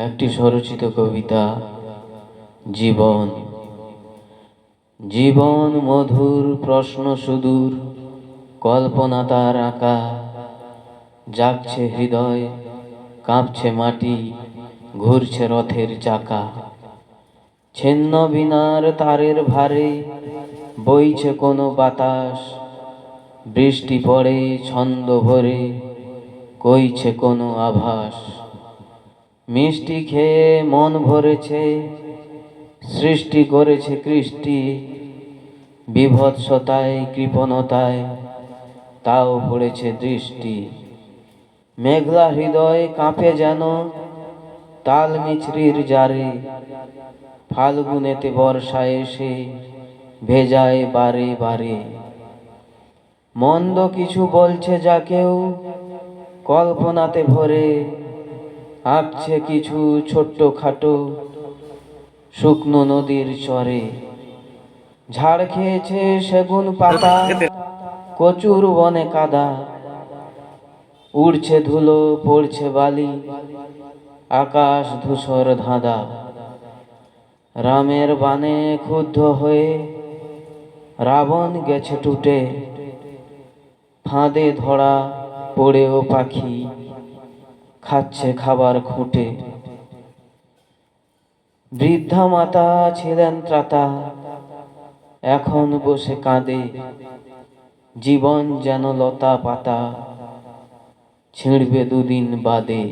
একটি স্বরচিত কবিতা। জীবন জীবন মধুর প্রশ্ন সুদূর, কল্পনা তার আঁকা। জাগছে হৃদয়, কাঁপছে মাটি, ঘুরছে রথের চাকা। ছিন্ন বিনার তারের ভারে বইছে কোনো বাতাস, বৃষ্টি পড়ে ছন্দ ভরে কইছে কোনো আভাস। মিষ্টি খেয়ে মন ভরেছে, সৃষ্টি করেছে কৃষ্টি, বিভৎসতায় কৃপণতায় তাও পড়েছে দৃষ্টি। মেঘলা হৃদয় কাঁপে যেন তাল মিছরির জারে, ফাল্গুনেতে বর্ষা এসে ভেজায় বারে বারে। মন্দ কিছু বলছে যা কেউ কল্পনাতে ভরে, আঁকছে কিছু ছোট্ট খাটো শুকনো নদীর চরে। ঝাড় খেয়েছে সেগুন পাতা, কচুর বনে কাদা, উড়ছে ধুলো পড়ছে বালি, আকাশ ধূসর ধাঁধা। রামের বাণে ক্ষুব্ধ হয়ে রাবণ গেছে টুটে, ফাঁদে ধরা পড়েও পাখি খাচ্ছে খাবার খুঁটে। বৃদ্ধা মাতা ছিলেন ত্রাতা, এখন বসে কাঁদে, জীবন যেন লতা পাতা ছিঁড়বে দুদিন বাদে।